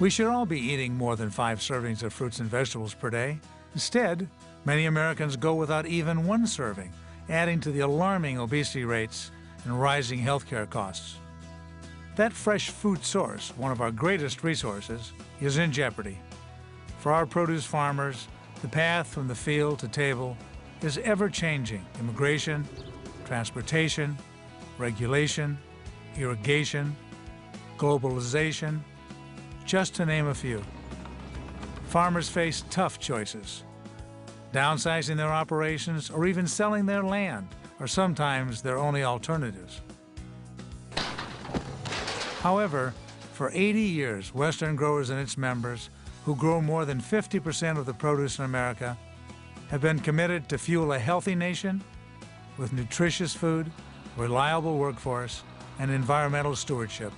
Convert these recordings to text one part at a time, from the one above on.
We should all be eating more than 5 servings of fruits and vegetables per day. Instead, many Americans go without even 1 serving, adding to the alarming obesity rates and rising healthcare costs. That fresh food source, one of our greatest resources, is in jeopardy. For our produce farmers, the path from the field to table is ever-changing. Immigration, transportation, regulation, irrigation, globalization, just to name a few. Farmers face tough choices. Downsizing their operations or even selling their land are sometimes their only alternatives. However, for 80 years, Western Growers and its members, who grow more than 50% of the produce in America, have been committed to fuel a healthy nation with nutritious food, reliable workforce, and environmental stewardship.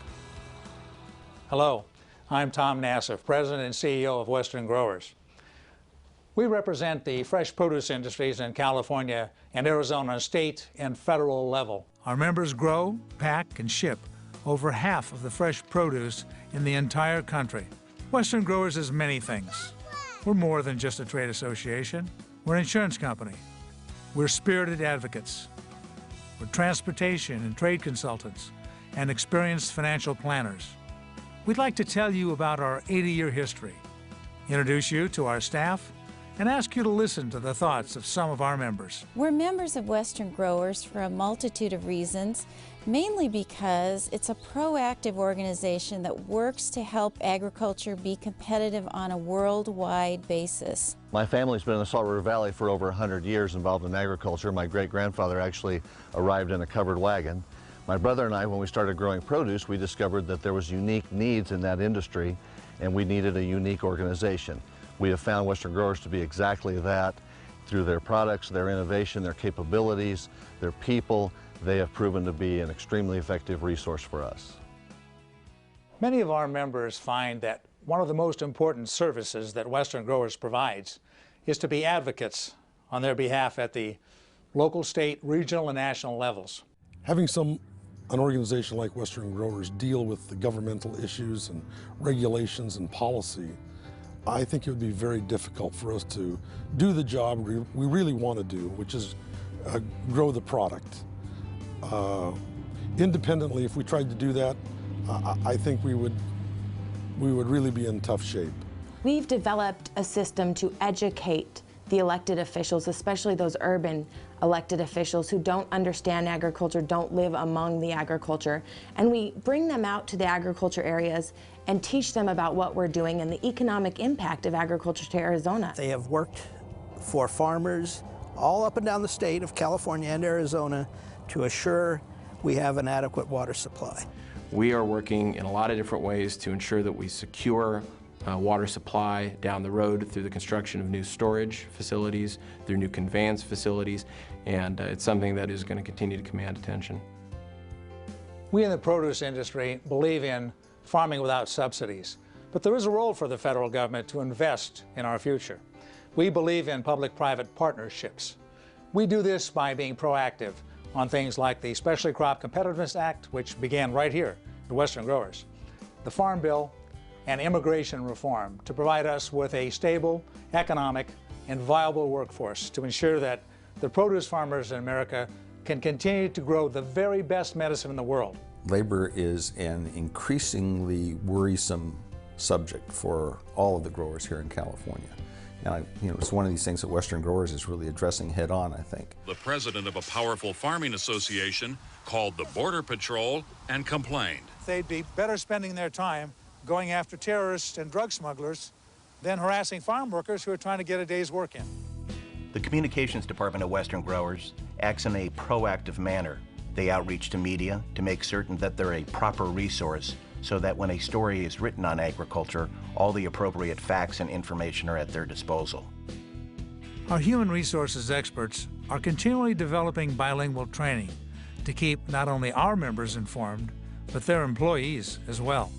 Hello, I'm Tom Nassif, President and CEO of Western Growers. We represent the fresh produce industries in California and Arizona on state and federal level. Our members grow, pack, and ship over half of the fresh produce in the entire country. Western Growers is many things. We're more than just a trade association. We're an insurance company. We're spirited advocates. We're transportation and trade consultants and experienced financial planners. We'd like to tell you about our 80-year history, introduce you to our staff, and ask you to listen to the thoughts of some of our members. We're members of Western Growers for a multitude of reasons, mainly because it's a proactive organization that works to help agriculture be competitive on a worldwide basis. My family's been in the Salt River Valley for over 100 years involved in agriculture. My great-grandfather actually arrived in a covered wagon. My brother and I, when we started growing produce, we discovered that there was unique needs in that industry and we needed a unique organization. We have found Western Growers to be exactly that. Through their products, their innovation, their capabilities, their people, they have proven to be an extremely effective resource for us. Many of our members find that one of the most important services that Western Growers provides is to be advocates on their behalf at the local, state, regional, and national levels. Having an organization like Western Growers deal with the governmental issues and regulations and policy, I think it would be very difficult for us to do the job we really want to do, which is grow the product. Independently, if we tried to do that, I think we would really be in tough shape. We've developed a system to educate the elected officials, especially those urban elected officials who don't understand agriculture, don't live among the agriculture, and we bring them out to the agriculture areas and teach them about what we're doing and the economic impact of agriculture to Arizona. They have worked for farmers all up and down the state of California and Arizona to assure we have an adequate water supply. We are working in a lot of different ways to ensure that we secure water supply down the road through the construction of new storage facilities, through new conveyance facilities, and it's something that is going to continue to command attention. We in the produce industry believe in farming without subsidies, but there is a role for the federal government to invest in our future. We believe in public-private partnerships. We do this by being proactive on things like the Specialty Crop Competitiveness Act, which began right here at Western Growers, the Farm Bill, and immigration reform to provide us with a stable, economic, and viable workforce to ensure that the produce farmers in America can continue to grow the very best medicine in the world. Labor is an increasingly worrisome subject for all of the growers here in California. And it's one of these things that Western Growers is really addressing head on, I think. The president of a powerful farming association called the Border Patrol and complained. They'd be better spending their time going after terrorists and drug smugglers than harassing farm workers who are trying to get a day's work in. The Communications Department of Western Growers acts in a proactive manner. They outreach to media to make certain that they're a proper resource so that when a story is written on agriculture, all the appropriate facts and information are at their disposal. Our human resources experts are continually developing bilingual training to keep not only our members informed, but their employees as well.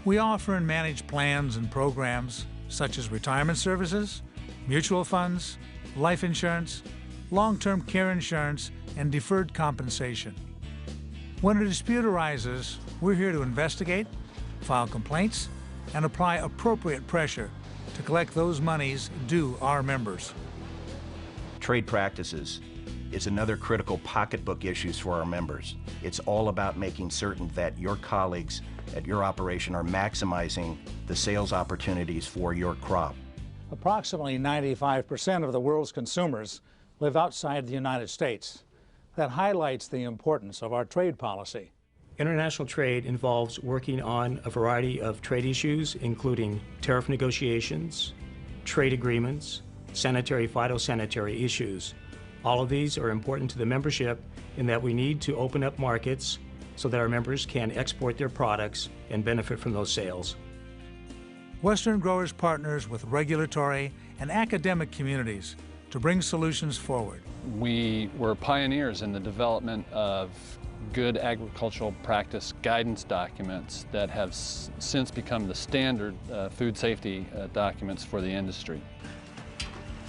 We offer and manage plans and programs such as retirement services, mutual funds, life insurance, long-term care insurance, and deferred compensation. When a dispute arises, we're here to investigate, file complaints, and apply appropriate pressure to collect those monies due our members. Trade practices is another critical pocketbook issue for our members. It's all about making certain that your colleagues at your operation are maximizing the sales opportunities for your crop. Approximately 95% of the world's consumers live outside the United States. That highlights the importance of our trade policy. International trade involves working on a variety of trade issues, including tariff negotiations, trade agreements, sanitary, phytosanitary issues. All of these are important to the membership in that we need to open up markets so that our members can export their products and benefit from those sales. Western Growers partners with regulatory and academic communities to bring solutions forward. We were pioneers in the development of good agricultural practice guidance documents that have since become the standard food safety documents for the industry.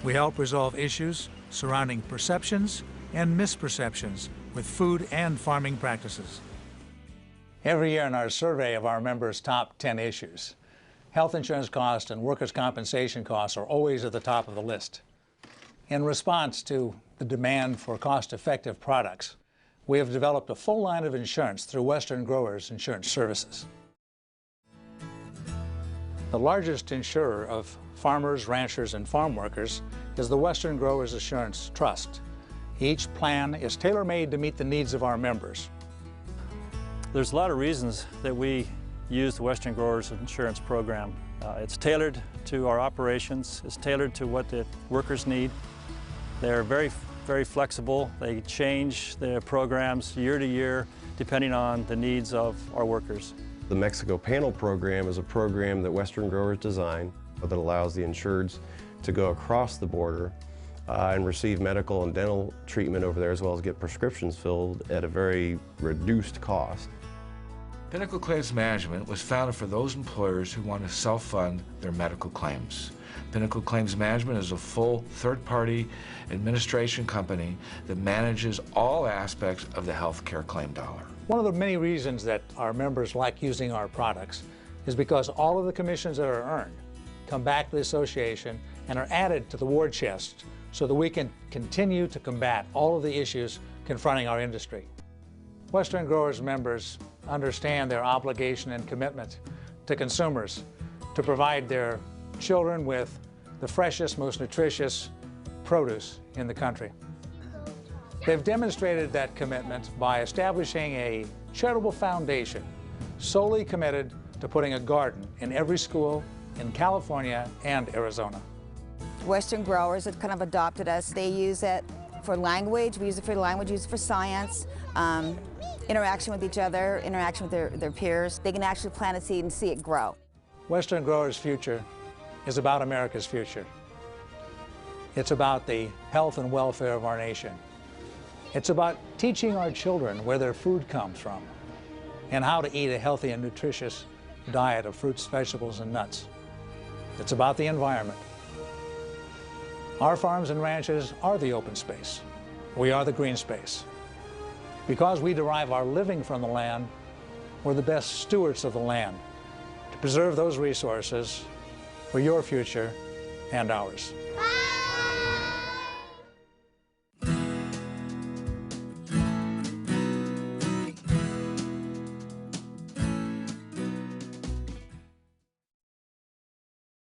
We help resolve issues surrounding perceptions and misperceptions with food and farming practices. Every year in our survey of our members' top 10 issues, health insurance costs and workers' compensation costs are always at the top of the list. In response to the demand for cost-effective products, we have developed a full line of insurance through Western Growers Insurance Services. The largest insurer of farmers, ranchers, and farm workers is the Western Growers Assurance Trust. Each plan is tailor-made to meet the needs of our members. There's a lot of reasons that we use the Western Growers Insurance Program. It's tailored to our operations. It's tailored to what the workers need. They're very flexible. They change their programs year to year depending on the needs of our workers. The Mexico Panel Program is a program that Western Growers designed that allows the insureds to go across the border and receive medical and dental treatment over there, as well as get prescriptions filled at a very reduced cost. Pinnacle Claims Management was founded for those employers who want to self-fund their medical claims. Pinnacle Claims Management is a full third-party administration company that manages all aspects of the healthcare claim dollar. One of the many reasons that our members like using our products is because all of the commissions that are earned come back to the association and are added to the war chest so that we can continue to combat all of the issues confronting our industry. Western Growers members understand their obligation and commitment to consumers to provide their children with the freshest, most nutritious produce in the country. They've demonstrated that commitment by establishing a charitable foundation solely committed to putting a garden in every school in California and Arizona. Western Growers have kind of adopted us. They use it for language, we use it for language, we use it for science, interaction with each other, interaction with their peers. They can actually plant a seed and see it grow. Western Growers' future is about America's future. It's about the health and welfare of our nation. It's about teaching our children where their food comes from and how to eat a healthy and nutritious diet of fruits, vegetables, and nuts. It's about the environment. Our farms and ranches are the open space. We are the green space. Because we derive our living from the land, we're the best stewards of the land to preserve those resources for your future and ours.